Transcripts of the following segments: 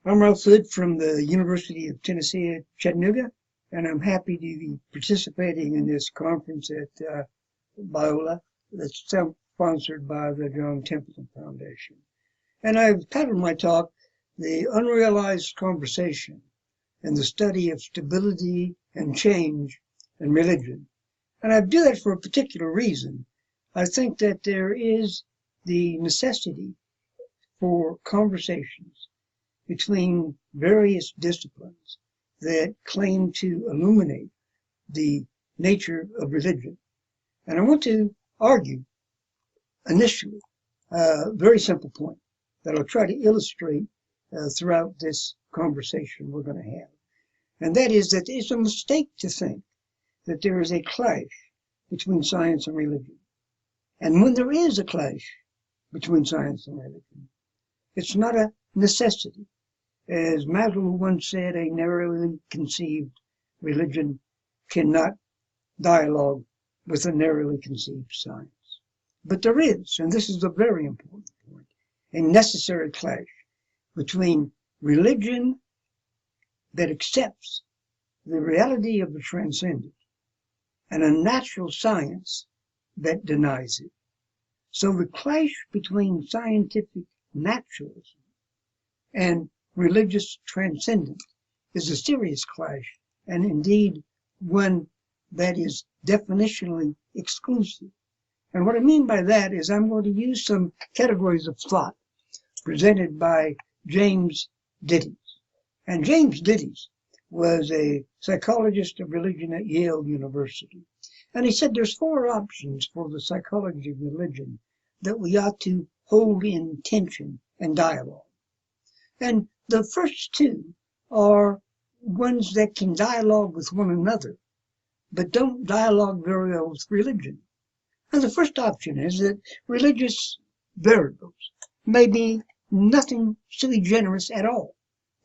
I'm Ralph Hood from the University of Tennessee at Chattanooga, and I'm happy to be participating in this conference at Biola that's sponsored by the John Templeton Foundation. And I've titled my talk, The Unrealized Conversation and the Study of Stability and Change in Religion. And I do that for a particular reason. I think that there is the necessity for conversations between various disciplines that claim to illuminate the nature of religion. And I want to argue initially a very simple point that I'll try to illustrate throughout this conversation we're going to have. And that is that it's a mistake to think that there is a clash between science and religion. And when there is a clash between science and religion, it's not a necessity. As Maslow once said, a narrowly conceived religion cannot dialogue with a narrowly conceived science. But there is, and this is a very important point, a necessary clash between religion that accepts the reality of the transcendent and a natural science that denies it. So the clash between scientific naturalism and religious transcendence is a serious clash, and indeed one that is definitionally exclusive. And what I mean by that is I'm going to use some categories of thought presented by James Dittes. And James Dittes was a psychologist of religion at Yale University. And he said there's four options for the psychology of religion that we ought to hold in tension and dialogue. And the first two are ones that can dialogue with one another, but don't dialogue very well with religion. And the first option is that religious variables may be nothing sui generis at all.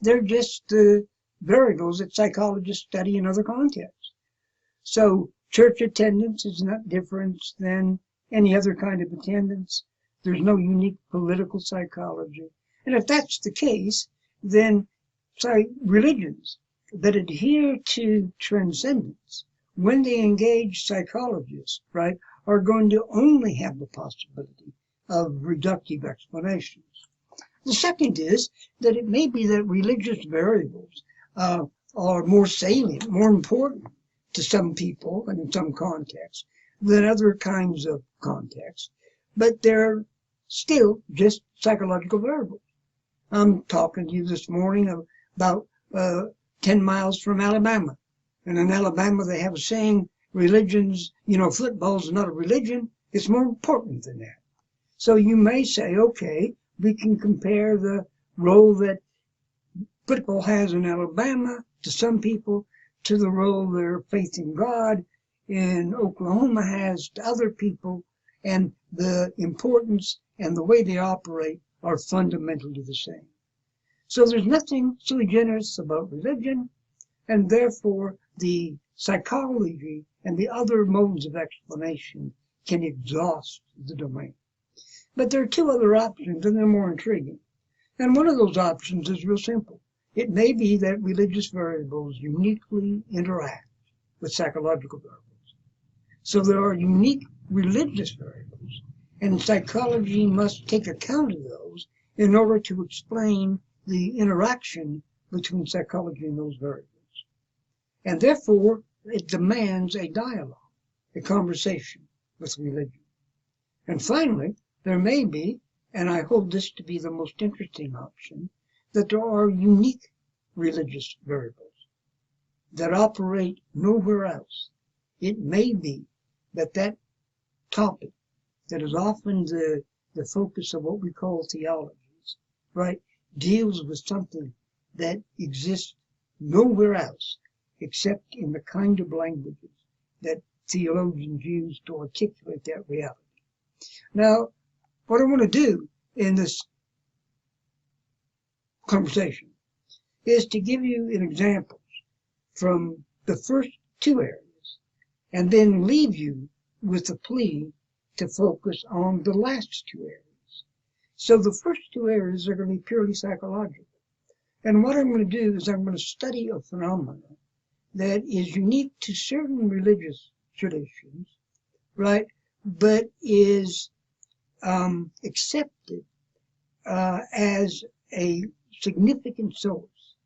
They're just the variables that psychologists study in other contexts. So church attendance is not different than any other kind of attendance. There's no unique political psychology. And if that's the case, then religions that adhere to transcendence, when they engage psychologists, right, are going to only have the possibility of reductive explanations. The second is that it may be that religious variables are more salient, more important to some people and in some contexts than other kinds of contexts, but they're still just psychological variables. I'm talking to you this morning about 10 miles from Alabama. And in Alabama, they have a saying, religions, football's not a religion. It's more important than that. So you may say, okay, we can compare the role that football has in Alabama to some people to the role their faith in God in Oklahoma has to other people, and the importance and the way they operate are fundamentally the same. So there's nothing sui generis about religion, and therefore the psychology and the other modes of explanation can exhaust the domain. But there are two other options, and they're more intriguing. And one of those options is real simple. It may be that religious variables uniquely interact with psychological variables. So there are unique religious variables, and psychology must take account of those in order to explain the interaction between psychology and those variables. And therefore, it demands a dialogue, a conversation with religion. And finally, there may be, and I hold this to be the most interesting option, that there are unique religious variables that operate nowhere else. It may be that topic that is often the focus of what we call theologies, right, deals with something that exists nowhere else except in the kind of languages that theologians use to articulate that reality. Now, what I want to do in this conversation is to give you an example from the first two areas and then leave you with a plea to focus on the last two areas. So the first two areas are going to be purely psychological. And what I'm going to do is I'm going to study a phenomenon that is unique to certain religious traditions, right? But is accepted as a significant source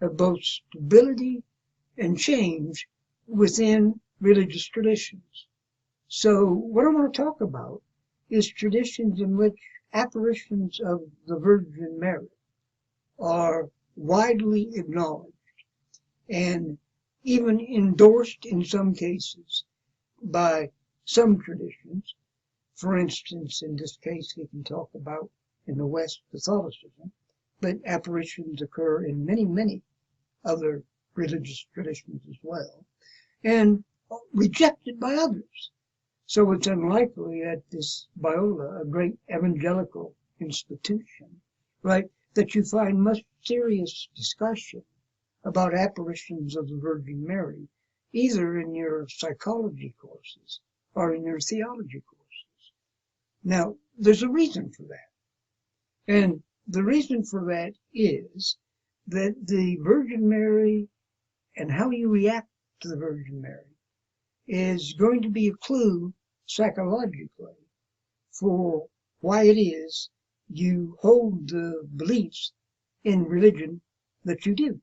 of both stability and change within religious traditions. So what I want to talk about is traditions in which apparitions of the Virgin Mary are widely acknowledged and even endorsed in some cases by some traditions. For instance, in this case, we can talk about in the West Catholicism, but apparitions occur in many, many other religious traditions as well, and rejected by others. So it's unlikely that this Biola, a great evangelical institution, right, that you find much serious discussion about apparitions of the Virgin Mary, either in your psychology courses or in your theology courses. Now, there's a reason for that. And the reason for that is that the Virgin Mary and how you react to the Virgin Mary is going to be a clue psychologically for why it is you hold the beliefs in religion that you do.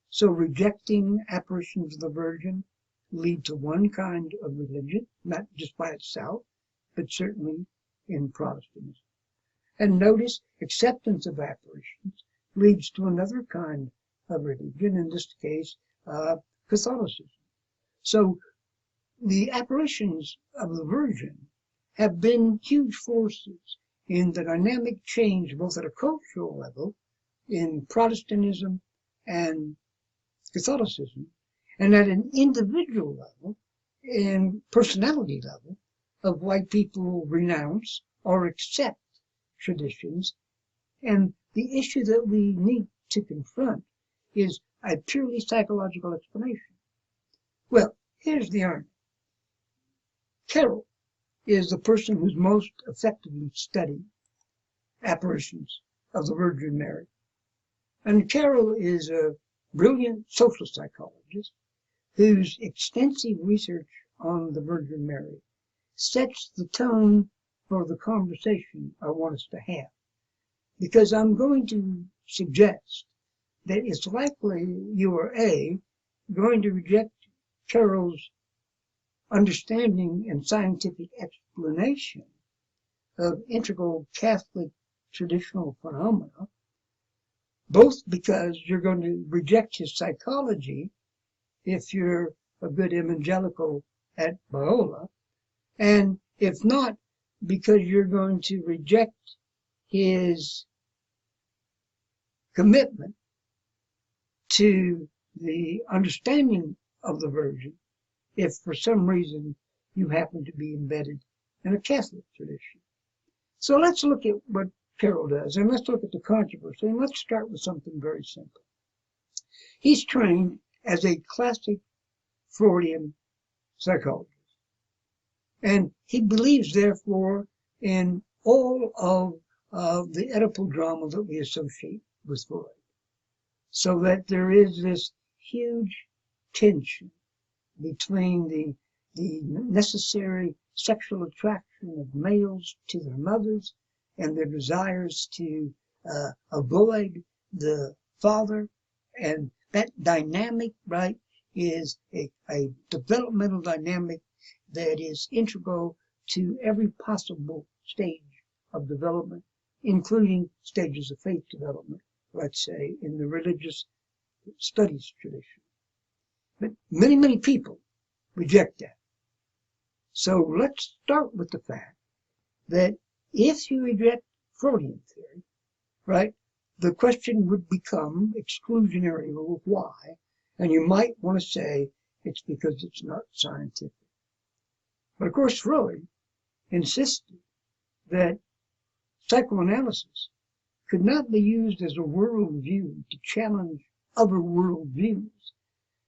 So rejecting apparitions of the Virgin lead to one kind of religion, not just by itself, but certainly in Protestantism. And notice acceptance of apparitions leads to another kind of religion, in this case, Catholicism. So the apparitions of the Virgin have been huge forces in the dynamic change, both at a cultural level in Protestantism and Catholicism, and at an individual level and personality level of why people renounce or accept traditions. And the issue that we need to confront is a purely psychological explanation. Well, here's the irony. Carroll is the person who's most effectively studied apparitions of the Virgin Mary. And Carroll is a brilliant social psychologist whose extensive research on the Virgin Mary sets the tone for the conversation I want us to have. Because I'm going to suggest that it's likely you are going to reject Carroll's understanding and scientific explanation of integral Catholic traditional phenomena, both because you're going to reject his psychology if you're a good evangelical at Biola, and if not, because you're going to reject his commitment to the understanding of the Virgin if for some reason you happen to be embedded in a Catholic tradition. So let's look at what Carroll does, and let's look at the controversy, and let's start with something very simple. He's trained as a classic Freudian psychologist, and he believes, therefore, in all of the Oedipal drama that we associate with Freud, so that there is this huge tension between the necessary sexual attraction of males to their mothers and their desires to avoid the father. And that dynamic, right, is a developmental dynamic that is integral to every possible stage of development, including stages of faith development, let's say, in the religious studies tradition. But many, many people reject that. So let's start with the fact that if you reject Freudian theory, right, the question would become exclusionary rule. Why? And you might want to say it's because it's not scientific. But of course, Freud insisted that psychoanalysis could not be used as a worldview to challenge other worldviews,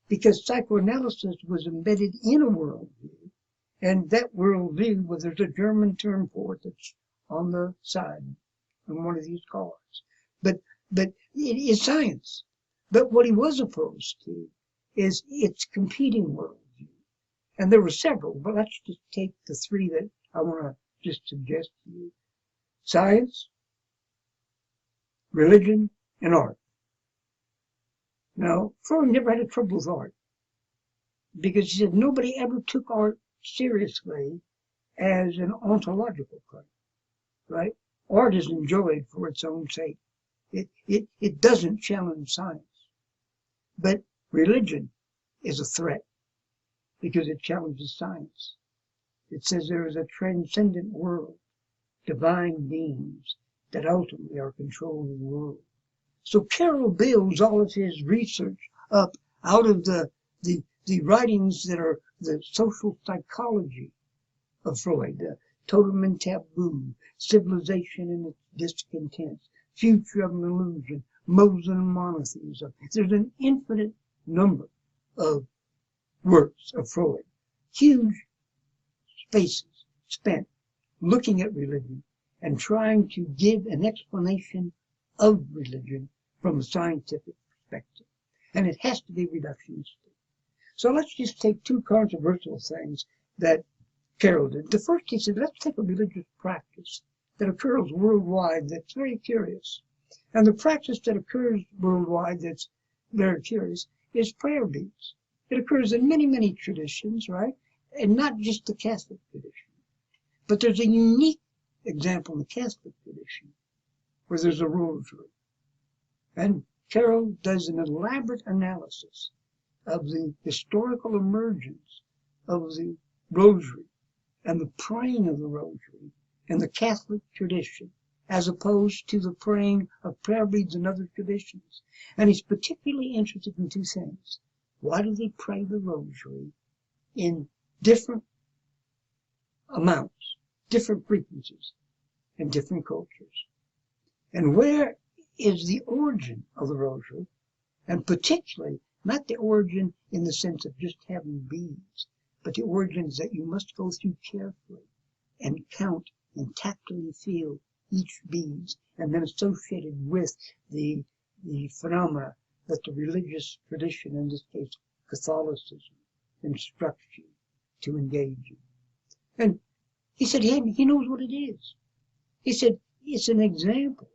because psychoanalysis was embedded in a worldview, and that worldview, well, there's a German term for it that's on the side on one of these cards. But is science. But what he was opposed to is its competing worldview. And there were several, but let's just take the three that I want to just suggest to you. Science, religion, and art. Now, Freud never had a trouble with art because he said nobody ever took art seriously as an ontological claim, right? Art is enjoyed for its own sake. It doesn't challenge science. But religion is a threat because it challenges science. It says there is a transcendent world, divine beings that ultimately are controlling the world. So Carroll builds all of his research up out of the writings that are the social psychology of Freud, totem and taboo, civilization and its discontents, future of an illusion, Mosin and monotheism. There's an infinite number of works of Freud, huge spaces spent looking at religion and trying to give an explanation of religion from a scientific perspective. And it has to be reductionistic. So let's just take two controversial things that Carroll did. The first, he said, let's take a religious practice that occurs worldwide that's very curious. And the practice that occurs worldwide that's very curious is prayer beads. It occurs in many, many traditions, right? And not just the Catholic tradition. But there's a unique example in the Catholic tradition where there's a rosary. And Carroll does an elaborate analysis of the historical emergence of the rosary and the praying of the rosary in the Catholic tradition, as opposed to the praying of prayer beads and other traditions. And he's particularly interested in two things. Why do they pray the rosary in different amounts, different frequencies, in different cultures? And where is the origin of the rosary? And particularly, not the origin in the sense of just having beads, but the origins that you must go through carefully and count and tactily feel each beads, and then associated with the phenomena that the religious tradition, in this case Catholicism, instructs you to engage in. And he said he knows what it is. He said it's an example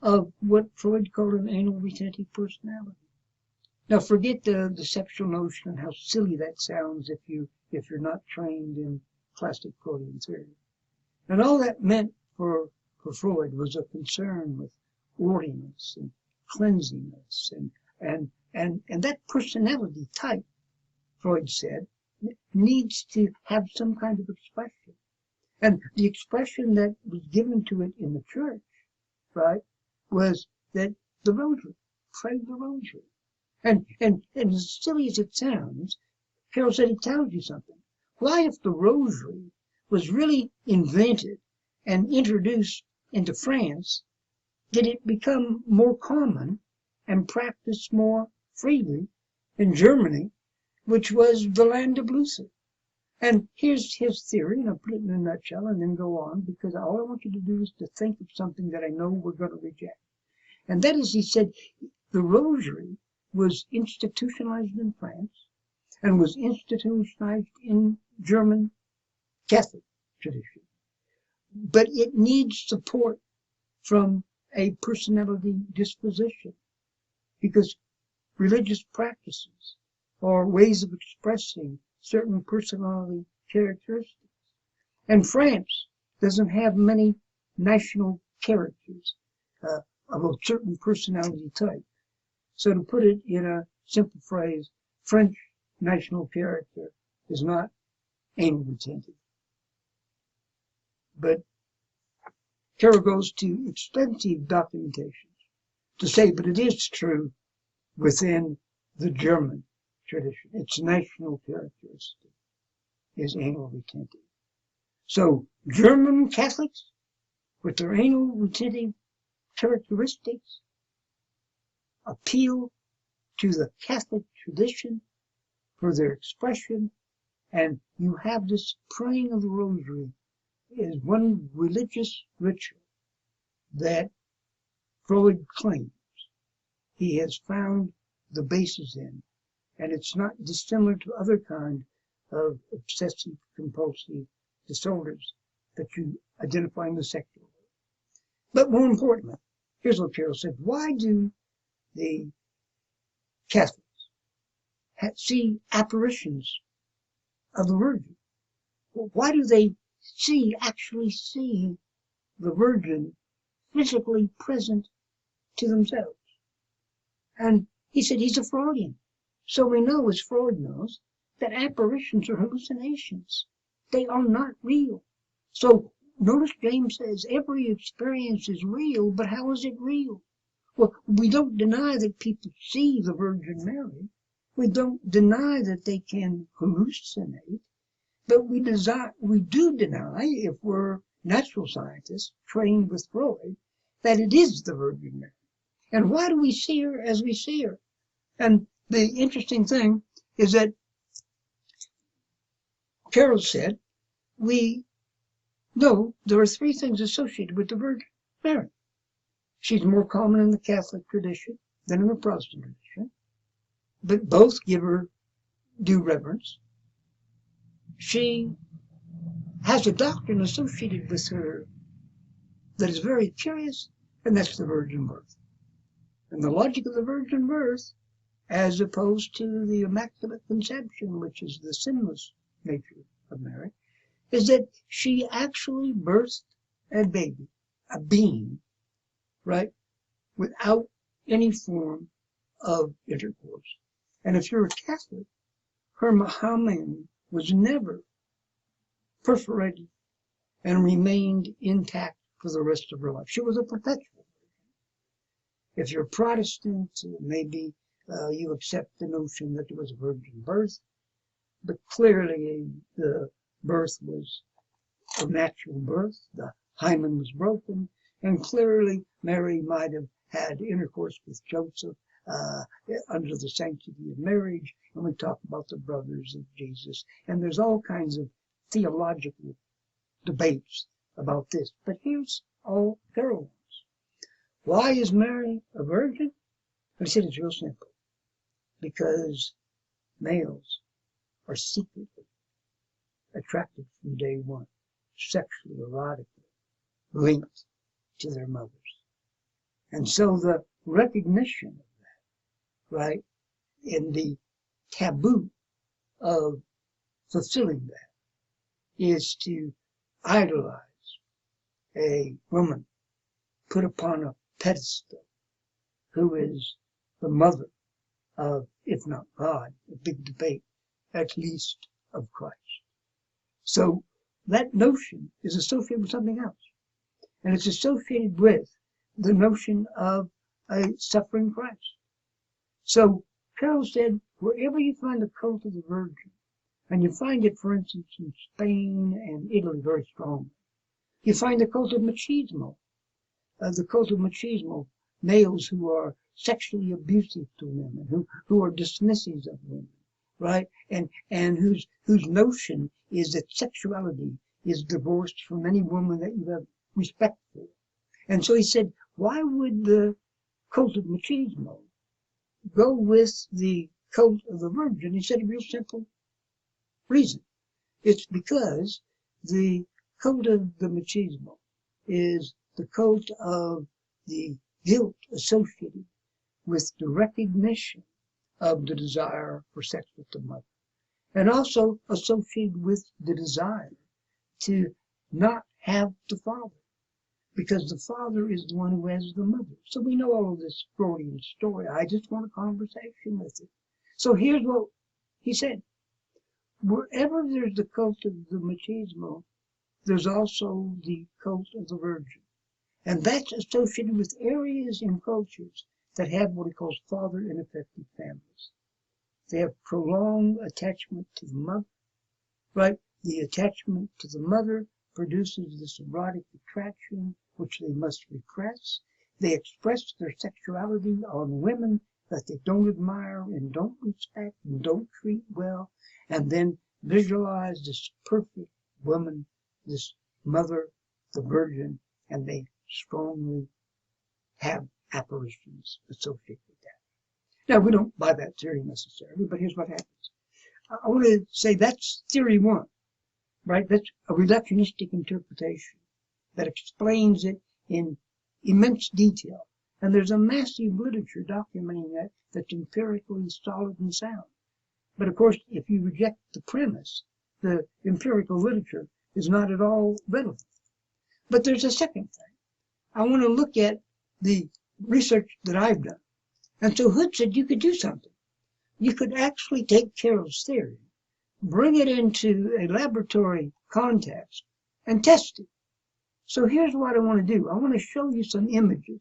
of what Freud called an anal retentive personality. Now forget the deceptional notion and how silly that sounds if you're not trained in classic Freudian theory. And all that meant for Freud was a concern with orderliness and cleansiness and that personality type, Freud said, needs to have some kind of expression. And the expression that was given to it in the church, right, was that the rosary, pray the rosary. And as silly as it sounds, Carroll said it tells you something. Why, if the rosary was really invented and introduced into France, did it become more common and practiced more freely in Germany, which was the land of Luther? And here's his theory, and I'll put it in a nutshell and then go on, because all I want you to do is to think of something that I know we're going to reject. And that is, he said, the rosary was institutionalized in France and was institutionalized in German Catholic tradition. But it needs support from a personality disposition, because religious practices are ways of expressing certain personality characteristics. And France doesn't have many national characters of a certain personality type. So to put it in a simple phrase, French national character is not anal retentive. But Carroll goes to extensive documentations to say, but it is true within the German tradition. Its national characteristic is anal retentive. So German Catholics, with their anal retentive characteristics, appeal to the Catholic tradition for their expression, and you have this praying of the rosary is one religious ritual that Freud claims he has found the basis in, and it's not dissimilar to other kind of obsessive compulsive disorders that you identify in the sexual. But more importantly, here's what Carol said: why do the Catholics see apparitions of the Virgin? Why do they actually see the Virgin physically present to themselves? And he said he's a Freudian. So we know, as Freud knows, that apparitions are hallucinations. They are not real. So notice James says every experience is real, but how is it real? Well, we don't deny that people see the Virgin Mary. We don't deny that they can hallucinate. But we do deny, if we're natural scientists trained with Freud, that it is the Virgin Mary. And why do we see her as we see her? And the interesting thing is that Carol said, we know there are three things associated with the Virgin Mary. She's more common in the Catholic tradition than in the Protestant tradition, but both give her due reverence. She has a doctrine associated with her that is very curious, and that's the virgin birth. And the logic of the virgin birth, as opposed to the Immaculate Conception, which is the sinless nature of Mary, is that she actually birthed a baby, a being, right, without any form of intercourse. And if you're a Catholic, her hymen was never perforated and remained intact for the rest of her life. She was a perpetual virgin. If you're Protestant, maybe you accept the notion that there was a virgin birth, but clearly the birth was a natural birth. The hymen was broken, and clearly Mary might have had intercourse with Joseph under the sanctity of marriage. And we talk about the brothers of Jesus, and there's all kinds of theological debates about this. But here's all Carol wants. Why is Mary a virgin? I said it's real simple. Because males are secretly attracted from day one, sexually, erotically, linked to their mothers. And so the recognition of that, right, in the taboo of fulfilling that, is to idolize a woman put upon a pedestal who is the mother of, if not God, a big debate, at least of Christ. So that notion is associated with something else. And it's associated with the notion of a suffering Christ. So Carol said, wherever you find the cult of the Virgin, and you find it, for instance, in Spain and Italy very strongly, you find the cult of machismo, males who are sexually abusive to women, who are dismissive of women, right? And whose notion is that sexuality is divorced from any woman that you have respect for. And so he said, why would the cult of machismo go with the cult of the Virgin? He said a real simple reason. It's because the cult of the machismo is the cult of the guilt associated with the recognition of the desire for sex with the mother, and also associated with the desire to not have the father, because the father is the one who has the mother. So we know all of this Freudian story. I just want a conversation with it. So here's what he said. Wherever there's the cult of the machismo, there's also the cult of the Virgin. And that's associated with areas in cultures that have what he calls father ineffective families. They have prolonged attachment to the mother, right? The attachment to the mother produces this erotic attraction, which they must repress. They express their sexuality on women that they don't admire and don't respect and don't treat well, and then visualize this perfect woman, this mother, the Virgin, and they strongly have apparitions associated with that. Now, we don't buy that theory necessarily, but here's what happens. I want to say that's theory one, right? That's a reductionistic interpretation that explains it in immense detail. And there's a massive literature documenting that that's empirically solid and sound. But of course, if you reject the premise, the empirical literature is not at all relevant. But there's a second thing. I want to look at the research that I've done. And so Hood said you could do something. You could actually take Carroll's theory, bring it into a laboratory context, and test it. So here's what I want to do. I want to show you some images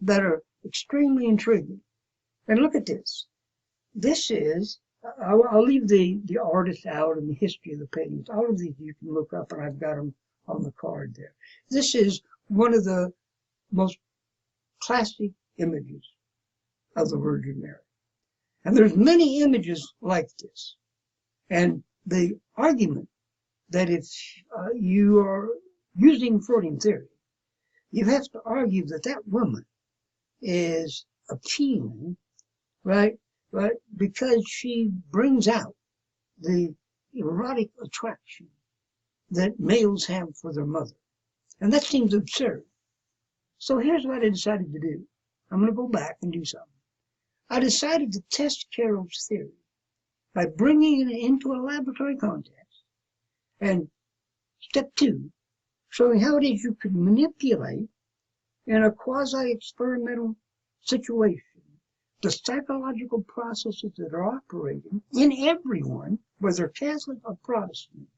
that are extremely intriguing. And look at this. This is, I'll leave the artist out and the history of the paintings. All of these you can look up, and I've got them on the card there. This is one of the most classic images of the Virgin Mary. And there's many images like this. And the argument that if you are using Freudian theory, you have to argue that that woman is appealing, right? Because she brings out the erotic attraction that males have for their mother. And that seems absurd. So here's what I decided to do. I'm going to go back and do something. I decided to test Carroll's theory by bringing it into a laboratory context. And step two, showing how it is you could manipulate in a quasi-experimental situation the psychological processes that are operating in everyone, whether Catholic or Protestant,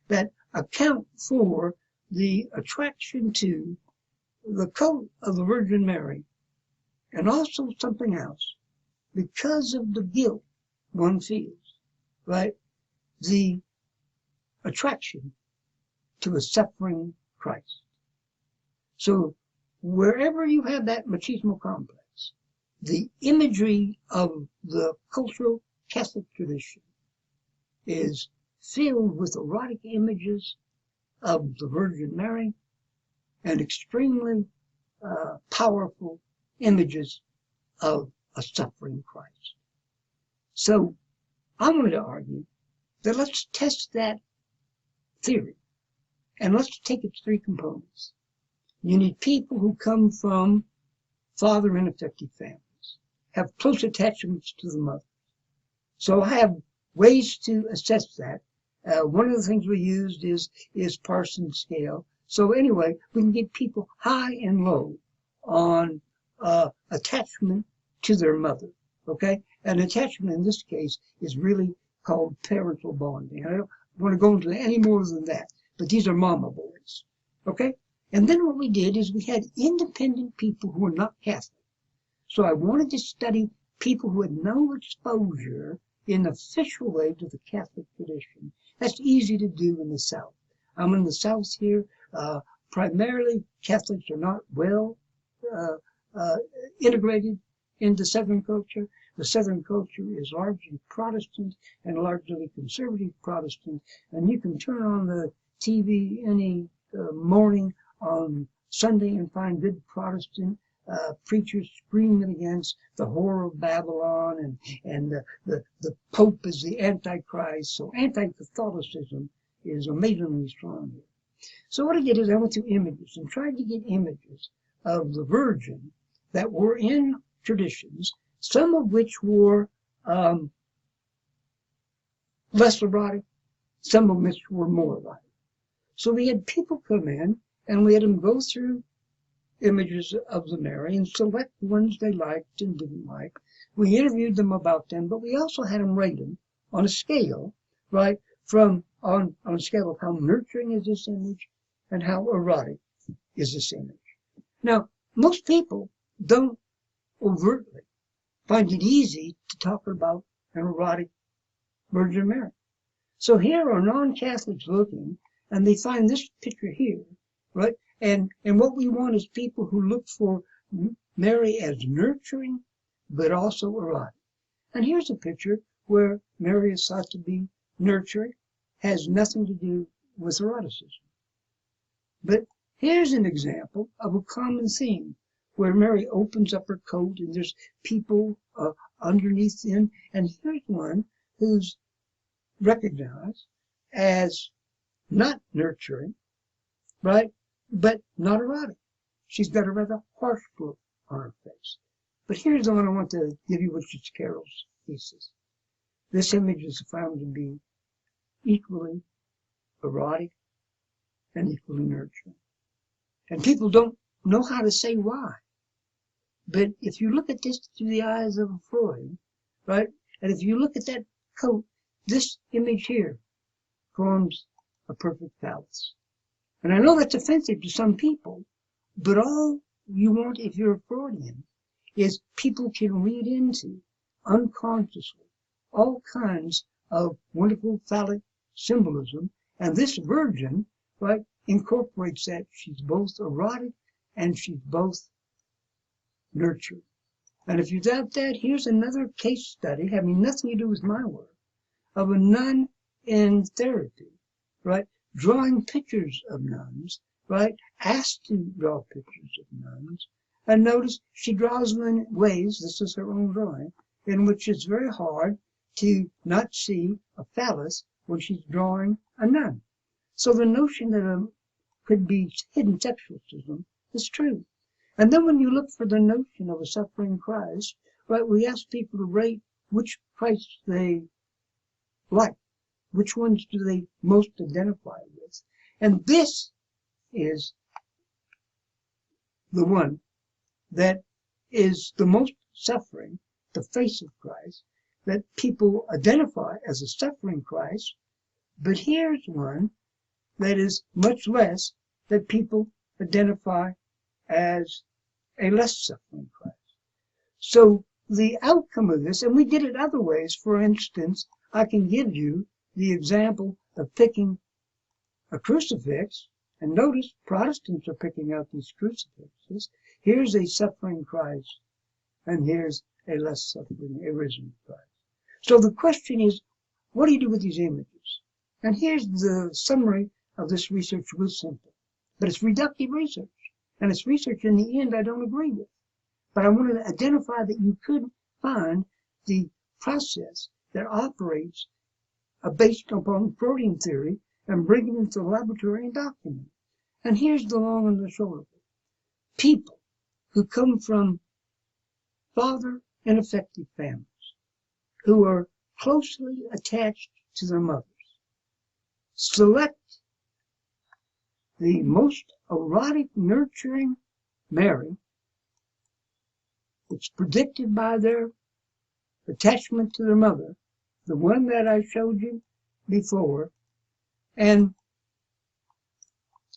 that account for the attraction to the coat of the Virgin Mary, and also something else, because of the guilt one feels, right? The attraction to a suffering Christ. So wherever you have that machismo complex, the imagery of the cultural Catholic tradition is filled with erotic images of the Virgin Mary and extremely powerful images of a suffering Christ. So I'm going to argue that let's test that theory and let's take its three components. You need people who come from father ineffective families, have close attachments to the mother. So I have ways to assess that. One of the things we used is Parsons scale. So anyway, we can get people high and low on attachment to their mother, okay? And attachment in this case is really called parental bonding. I don't want to go into any more than that, but these are mama boys, okay? And then what we did is we had independent people who were not Catholic. So I wanted to study people who had no exposure in the official way to the Catholic tradition. That's easy to do in the South. I'm in the South here. Primarily, Catholics are not well integrated into Southern culture. The Southern culture is largely Protestant and largely conservative Protestant. And you can turn on the TV any morning on Sunday and find good Protestant preachers screaming against the horror of Babylon and the Pope is the Antichrist. So anti-Catholicism is amazingly strong here. So what I did is I went through images and tried to get images of the Virgin that were in traditions, some of which were less erotic, some of which were more erotic. So we had people come in and we had them go through images of the Mary and select the ones they liked and didn't like. We interviewed them about them, but we also had them rate them on a scale, right, from on a scale of how nurturing is this image and how erotic is this image. Now, most people don't overtly find it easy to talk about an erotic Virgin Mary. So here are non-Catholics looking, and they find this picture here, right? And what we want is people who look for Mary as nurturing, but also erotic. And here's a picture where Mary is thought to be nurturing, has nothing to do with eroticism. But here's an example of a common theme. where Mary opens up her coat and there's people underneath in. And here's one who's recognized as not nurturing, right? But not erotic. She's got a rather harsh look on her face. But here's the one I want to give you, which is Carol's thesis. This image is found to be equally erotic and equally nurturing. And people don't know how to say why. But if you look at this through the eyes of a Freud, right? And if you look at that coat, this image here forms a perfect phallus. And I know that's offensive to some people, but all you want if you're a Freudian is people can read into unconsciously all kinds of wonderful phallic symbolism. And this virgin, right, incorporates that. She's both erotic and she's both nurturing. And if you doubt that, here's another case study having nothing to do with my work of a nun in therapy, right, drawing pictures of nuns, right, asked to draw pictures of nuns. And notice she draws them in ways, this is her own drawing, in which it's very hard to not see a phallus when she's drawing a nun. So the notion that could be hidden sexualism is true. And then when you look for the notion of a suffering Christ, right, we ask people to rate which Christ they like. Which ones do they most identify with? And this is the one that is the most suffering, the face of Christ, that people identify as a suffering Christ. But here's one that is much less, that people identify as a less suffering Christ. So the outcome of this, and we did it other ways. For instance, I can give you the example of picking a crucifix, and notice Protestants are picking out these crucifixes. Here's a suffering Christ, and here's a less suffering, a risen Christ. So the question is, what do you do with these images? And here's the summary of this research was simple, but it's reductive research, and it's research in the end I don't agree with. But I wanted to identify that you could find the process that operates based upon Freudian theory and bring it into the laboratory and document it. And here's the long and the short of it. People who come from father ineffective families, who are closely attached to their mothers, select the most erotic, nurturing Mary. It's predicted by their attachment to their mother, the one that I showed you before, and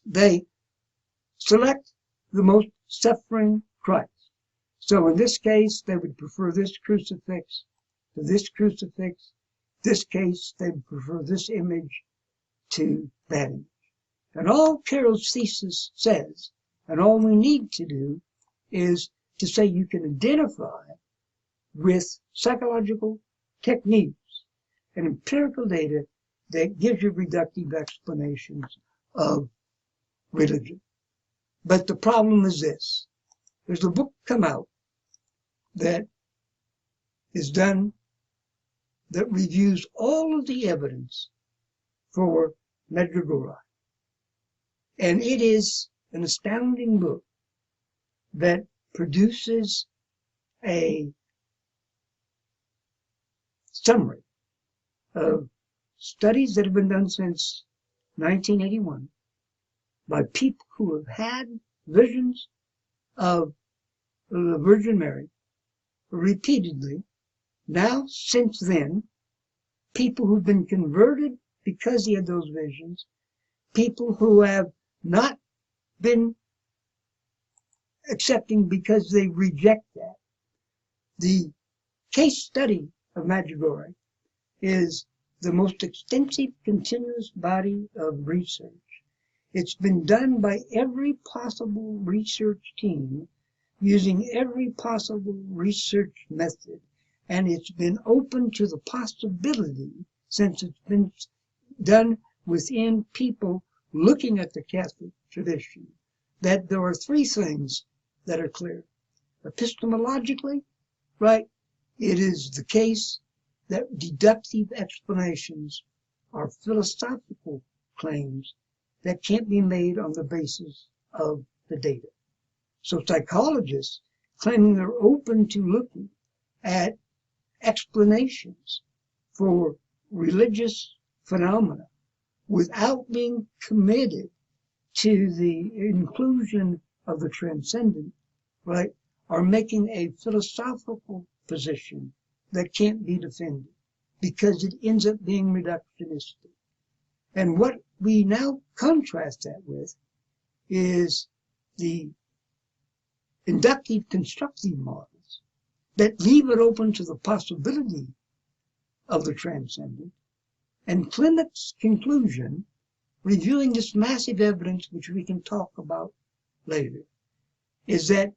they select the most suffering Christ. So in this case, they would prefer this crucifix to this crucifix. This case, they would prefer this image to that image. And all Carol's thesis says, and all we need to do, is to say you can identify with psychological techniques and empirical data that gives you reductive explanations of religion. But the problem is this. There's a book come out that is done that reviews all of the evidence for Medjugorje. And it is an astounding book that produces a summary of studies that have been done since 1981 by people who have had visions of the Virgin Mary repeatedly. Now, since then, people who've been converted because he had those visions, people who have not been accepting because they reject that. The case study of Medjugorje is the most extensive continuous body of research. It's been done by every possible research team using every possible research method, and it's been open to the possibility, since it's been done within people looking at the Catholic tradition, that there are three things that are clear. Epistemologically, right, it is the case that deductive explanations are philosophical claims that can't be made on the basis of the data. So psychologists claiming they're open to looking at explanations for religious phenomena without being committed to the inclusion of the transcendent, right, are making a philosophical position that can't be defended because it ends up being reductionistic. And what we now contrast that with is the inductive constructive models that leave it open to the possibility of the transcendent. And Klimt's conclusion, reviewing this massive evidence, which we can talk about later, is that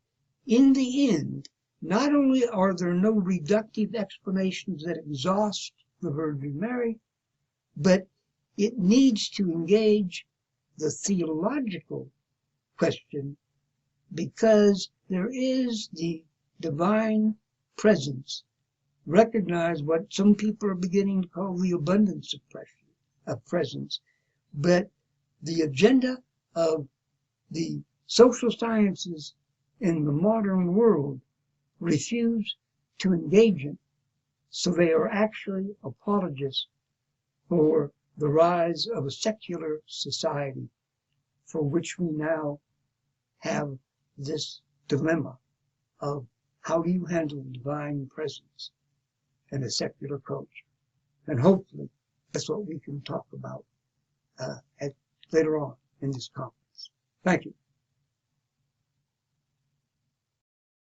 in the end, not only are there no reductive explanations that exhaust the Virgin Mary, but it needs to engage the theological question because there is the divine presence, recognize what some people are beginning to call the abundance of presence, but the agenda of the social sciences in the modern world refuse to engage in. So they are actually apologists for the rise of a secular society for which we now have this dilemma of how do you handle divine presence in a secular culture. And hopefully that's what we can talk about later on in this conference. Thank you.